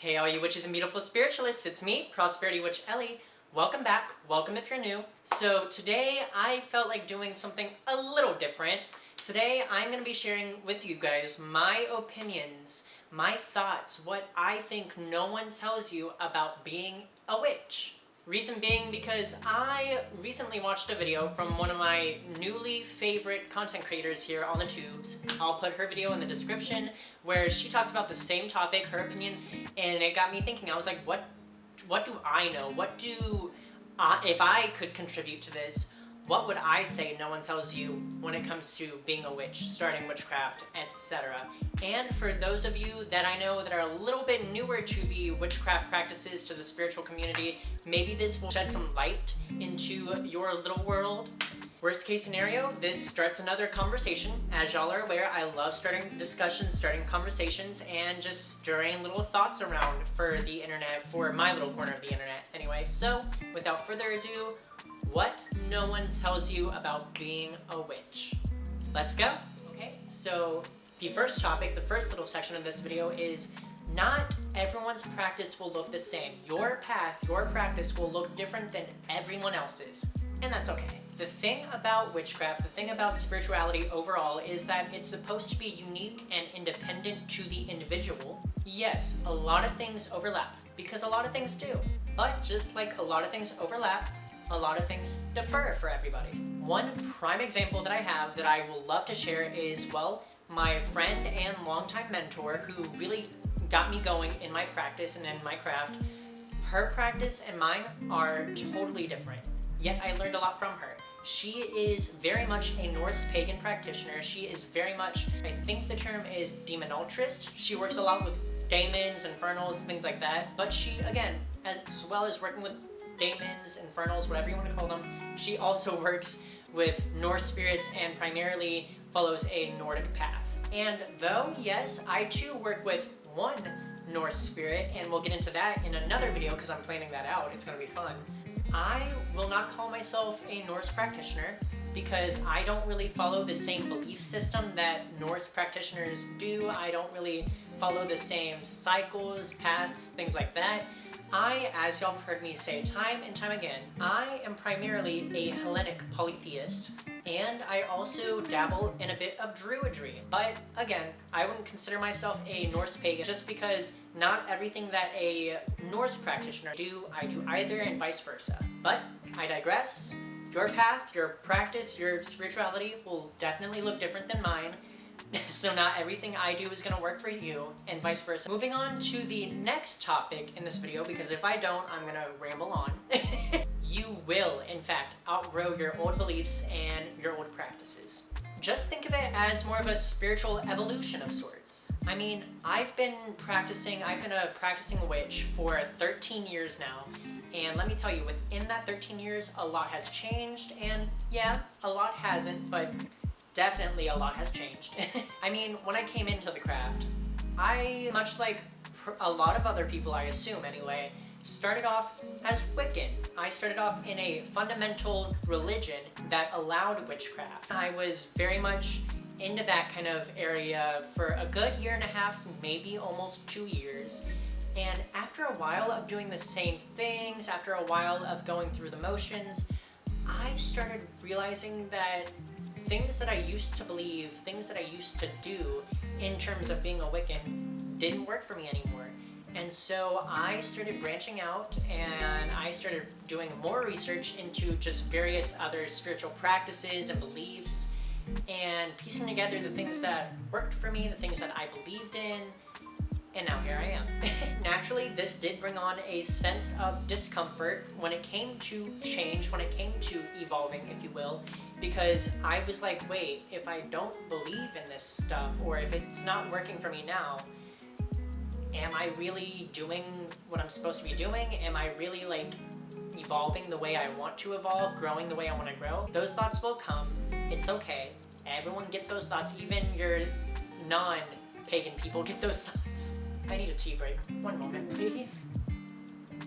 Hey all you witches and beautiful spiritualists, it's me, Prosperity Witch Ellie. Welcome back, welcome if you're new. So today I felt like doing something a little different. Today I'm going to be sharing with you guys my opinions, my thoughts, what I think no one tells you about being a witch. Reason being because I recently watched a video from one of my newly favorite content creators here on the tubes. I'll put her video in the description where she talks about the same topic, her opinions, and it got me thinking. I was like, what do I know? If I could contribute to this, what would I say no one tells you when it comes to being a witch, starting witchcraft, etc. And for those of you that I know that are a little bit newer to the witchcraft practices, to the spiritual community, maybe this will shed some light into your little world. Worst case scenario, this starts another conversation. As y'all are aware, I love starting discussions, starting conversations, and just stirring little thoughts around for the internet, for my little corner of the internet anyway. So, without further ado, what no one tells you about being a witch. Let's go. Okay, so the first topic, the first little section of this video is not everyone's practice will look the same. Your path, your practice will look different than everyone else's, and that's okay. The thing about witchcraft, the thing about spirituality overall is that it's supposed to be unique and independent to the individual. Yes, a lot of things overlap, because a lot of things do. But just like a lot of things overlap, a lot of things differ for everybody. One prime example that I have that I will love to share is, well, my friend and longtime mentor who really got me going in my practice and in my craft. Her practice and mine are totally different, yet I learned a lot from her. She is very much a Norse pagan practitioner. She is very much, I think the term is demonultrist. She works a lot with daemons, infernals, things like that. But she, again, as well as working with daemons, infernals, whatever you want to call them, she also works with Norse spirits and primarily follows a Nordic path. And though, yes, I too work with one Norse spirit, and we'll get into that in another video because I'm planning that out, it's going to be fun. I will not call myself a Norse practitioner because I don't really follow the same belief system that Norse practitioners do. I don't really follow the same cycles, paths, things like that. As y'all have heard me say time and time again, I am primarily a Hellenic polytheist, and I also dabble in a bit of druidry. But again, I wouldn't consider myself a Norse pagan just because not everything that a Norse practitioner do, I do either, and vice versa. But I digress. Your path, your practice, your spirituality will definitely look different than mine. So not everything I do is going to work for you, and vice versa. Moving on to the next topic in this video, because if I don't, I'm going to ramble on. You will, in fact, outgrow your old beliefs and your old practices. Just think of it as more of a spiritual evolution of sorts. I mean, I've been a practicing witch for 13 years now, and let me tell you, within that 13 years, a lot has changed, and yeah, a lot hasn't, but definitely a lot has changed. I mean, when I came into the craft, I, much like a lot of other people I assume anyway, started off as Wiccan. I started off in a fundamental religion that allowed witchcraft. I was very much into that kind of area for a good year and a half, maybe almost 2 years. And after a while of doing the same things, after a while of going through the motions, I started realizing that things that I used to believe, things that I used to do in terms of being a Wiccan didn't work for me anymore. And so I started branching out and I started doing more research into just various other spiritual practices and beliefs and piecing together the things that worked for me, the things that I believed in, and now here I am. Naturally, this did bring on a sense of discomfort when it came to change, when it came to evolving, if you will, because I was like, wait, if I don't believe in this stuff, or if it's not working for me now, am I really doing what I'm supposed to be doing? Am I really like evolving the way I want to evolve, growing the way I want to grow? Those thoughts will come. It's okay. Everyone gets those thoughts. Even your non-pagan people get those thoughts. I need a tea break. One moment, please.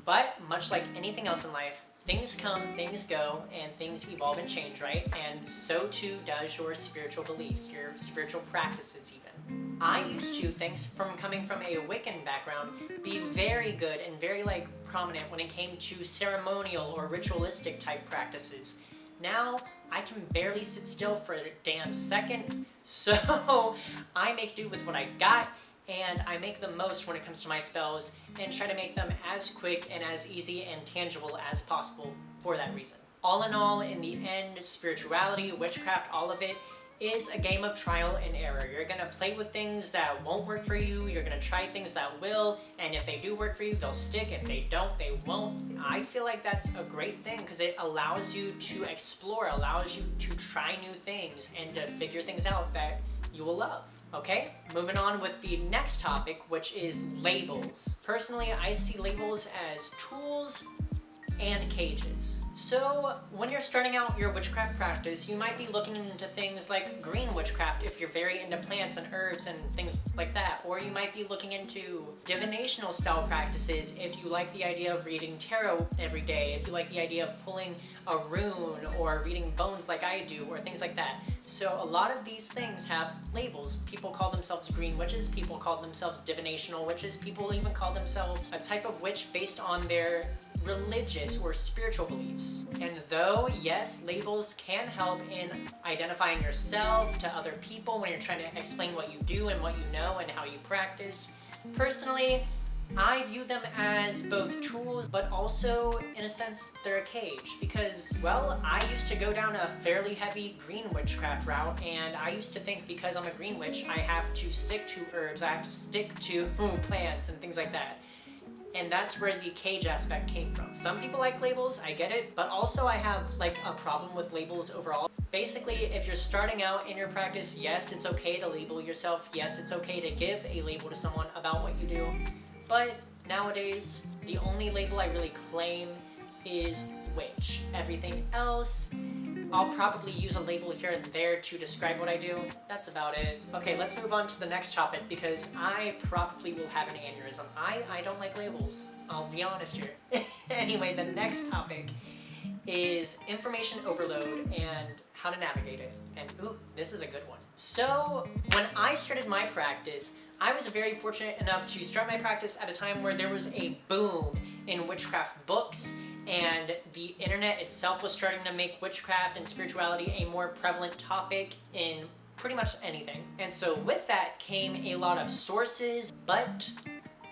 But much like anything else in life, things come, things go, and things evolve and change, right? And so too does your spiritual beliefs, your spiritual practices even. I used to, thanks from coming from a Wiccan background, be very good and very prominent when it came to ceremonial or ritualistic type practices. Now, I can barely sit still for a damn second, so I make do with what I got, and I make the most when it comes to my spells, and try to make them as quick and as easy and tangible as possible for that reason. All in all, in the end, spirituality, witchcraft, all of it is a game of trial and error. You're gonna play with things that won't work for you, you're gonna try things that will, and if they do work for you, they'll stick. If they don't, they won't. I feel like that's a great thing because it allows you to explore, allows you to try new things and to figure things out that you will love. Okay, moving on with the next topic, which is labels. Personally, I see labels as tools and cages. So when you're starting out your witchcraft practice, you might be looking into things like green witchcraft if you're very into plants and herbs and things like that, or you might be looking into divinational style practices if you like the idea of reading tarot every day, if you like the idea of pulling a rune or reading bones like I do, or things like that. So a lot of these things have labels. People call themselves green witches, people call themselves divinational witches, people even call themselves a type of witch based on their religious or spiritual beliefs. And though, yes, labels can help in identifying yourself to other people when you're trying to explain what you do and what you know and how you practice, personally, I view them as both tools, but also, in a sense, they're a cage. Because, well, I used to go down a fairly heavy green witchcraft route, and I used to think because I'm a green witch, I have to stick to herbs, I have to stick to plants and things like that. And that's where the cage aspect came from. Some people like labels, I get it, but also I have a problem with labels overall. Basically, if you're starting out in your practice, yes, it's okay to label yourself. Yes, it's okay to give a label to someone about what you do. But nowadays, the only label I really claim is witch. Everything else, I'll probably use a label here and there to describe what I do. That's about it. Okay, let's move on to the next topic because I probably will have an aneurysm. I don't like labels. I'll be honest here. Anyway, the next topic is information overload and how to navigate it. And ooh, this is a good one. So, when I started my practice, I was very fortunate enough to start my practice at a time where there was a boom in witchcraft books, and the internet itself was starting to make witchcraft and spirituality a more prevalent topic in pretty much anything. And so with that came a lot of sources, but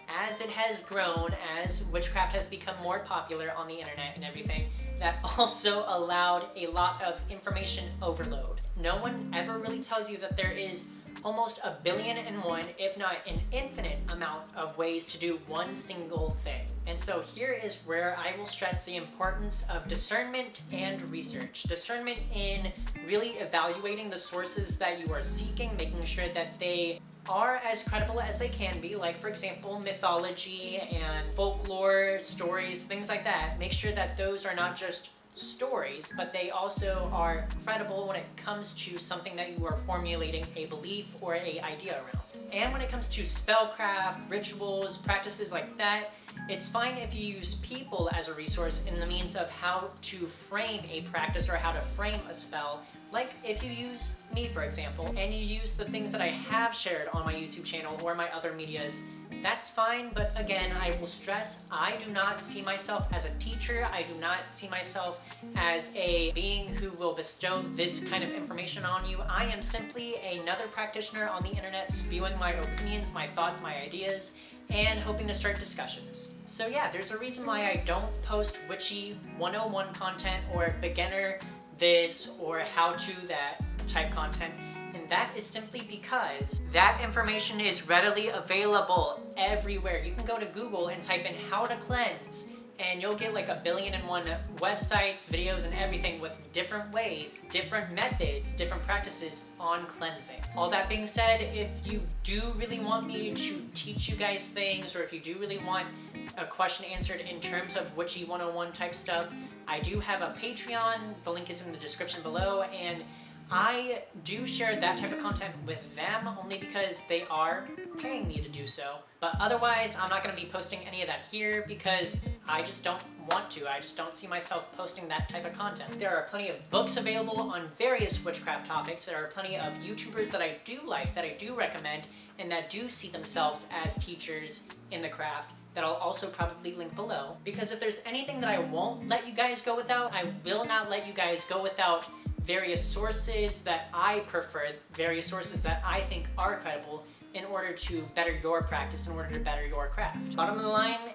as it has grown, as witchcraft has become more popular on the internet and everything, that also allowed a lot of information overload. No one ever really tells you that there is almost 1,000,000,001, if not an infinite amount of ways to do one single thing. And so here is where I will stress the importance of discernment and research. Discernment in really evaluating the sources that you are seeking, making sure that they are as credible as they can be, like for example mythology and folklore, stories, things like that. Make sure that those are not just stories, but they also are credible when it comes to something that you are formulating a belief or a idea around. And when it comes to spellcraft, rituals, practices like that, it's fine if you use people as a resource in the means of how to frame a practice or how to frame a spell. Like if you use me, for example, and you use the things that I have shared on my YouTube channel or my other medias, that's fine, but again, I will stress, I do not see myself as a teacher. I do not see myself as a being who will bestow this kind of information on you. I am simply another practitioner on the internet spewing my opinions, my thoughts, my ideas, and hoping to start discussions. So yeah, there's a reason why I don't post witchy 101 content or beginner this or how to that type content. And that is simply because that information is readily available everywhere. You can go to Google and type in how to cleanse, and you'll get 1,000,001 websites, videos, and everything with different ways, different methods, different practices on cleansing. All that being said, if you do really want me to teach you guys things, or if you do really want a question answered in terms of witchy 101 type stuff, I do have a Patreon. The link is in the description below, and I do share that type of content with them only because they are paying me to do so. But otherwise, I'm not going to be posting any of that here because I just don't want to. I just don't see myself posting that type of content. There are plenty of books available on various witchcraft topics. There are plenty of YouTubers that I do like, that I do recommend, and that do see themselves as teachers in the craft that I'll also probably link below. Because if there's anything that I won't let you guys go without, I will not let you guys go without various sources that I prefer, various sources that I think are credible in order to better your practice, in order to better your craft. Bottom of the line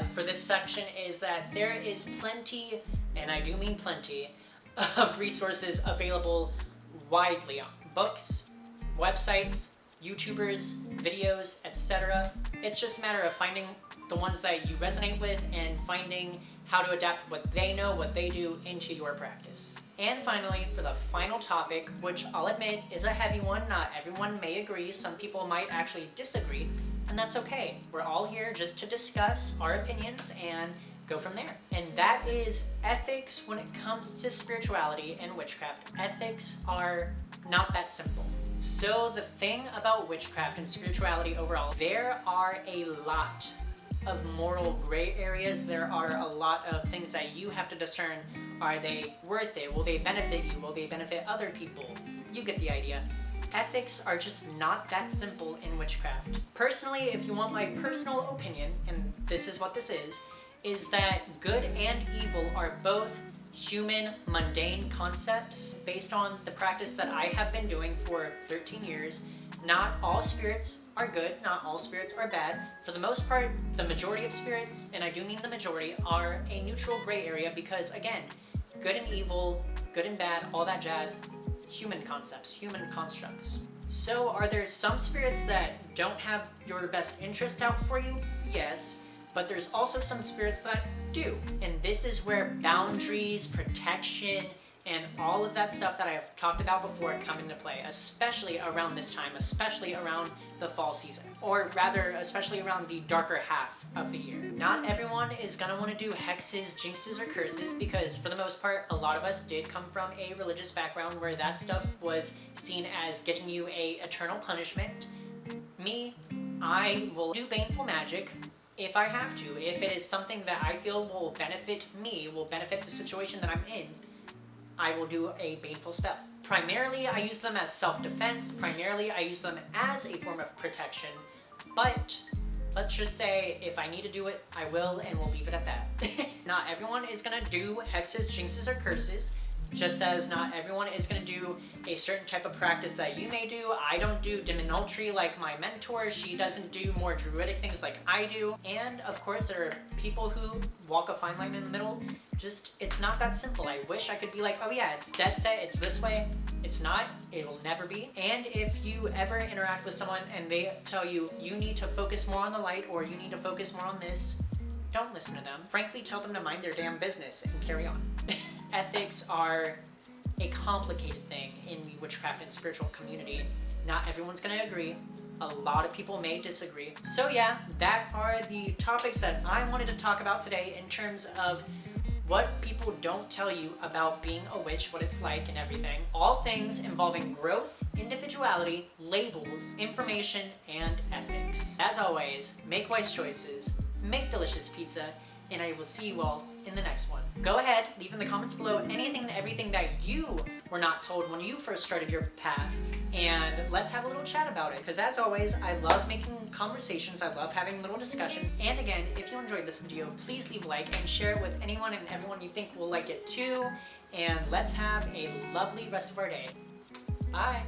for this section is that there is plenty, and I do mean plenty, of resources available widely on books, websites, YouTubers, videos, etc. It's just a matter of finding the ones that you resonate with and finding how to adapt what they know, what they do into your practice. And finally, for the final topic, which I'll admit is a heavy one, not everyone may agree, some people might actually disagree, and that's okay. We're all here just to discuss our opinions and go from there. And that is ethics when it comes to spirituality and witchcraft. Ethics are not that simple. So the thing about witchcraft and spirituality overall, there are a lot of moral gray areas. There are a lot of things that you have to discern. Are they worth it? Will they benefit you? Will they benefit other people? You get the idea. Ethics are just not that simple in witchcraft. Personally, if you want my personal opinion, and this is what this is that good and evil are both human, mundane concepts based on the practice that I have been doing for 13 years. Not all spirits are good, not all spirits are bad. For the most part, the majority of spirits, and I do mean the majority, are a neutral gray area because, again, good and evil, good and bad, all that jazz, human concepts, human constructs. So are there some spirits that don't have your best interest out for you? Yes, but there's also some spirits that do. And this is where boundaries, protection, and all of that stuff that I've talked about before come into play, especially around this time, especially around the fall season, or rather, especially around the darker half of the year. Not everyone is gonna wanna do hexes, jinxes, or curses because for the most part, a lot of us did come from a religious background where that stuff was seen as getting you a eternal punishment. Me, I will do baneful magic if I have to. If it is something that I feel will benefit me, will benefit the situation that I'm in, I will do a baneful spell. Primarily, I use them as self-defense. Primarily, I use them as a form of protection. But let's just say if I need to do it, I will, and we'll leave it at that. Not everyone is gonna do hexes, jinxes, or curses, just as not everyone is gonna do a certain type of practice that you may do. I don't do Divinci like my mentor. She doesn't do more druidic things like I do. And of course, there are people who walk a fine line in the middle. Just, it's not that simple. I wish I could be like, oh yeah, it's dead set, it's this way. It's not, it will never be. And if you ever interact with someone and they tell you, you need to focus more on the light or you need to focus more on this, don't listen to them. Frankly, tell them to mind their damn business and carry on. Ethics are a complicated thing in the witchcraft and spiritual community. Not everyone's gonna agree. A lot of people may disagree. So yeah, that are the topics that I wanted to talk about today in terms of what people don't tell you about being a witch, what it's like and everything. All things involving growth, individuality, labels, information, and ethics. As always, make wise choices, make delicious pizza, and I will see you all in the next one. Go ahead, leave in the comments below anything and everything that you were not told when you first started your path, and let's have a little chat about it. Because as always, I love making conversations, I love having little discussions. And again, if you enjoyed this video, please leave a like and share it with anyone and everyone you think will like it too. And let's have a lovely rest of our day. Bye.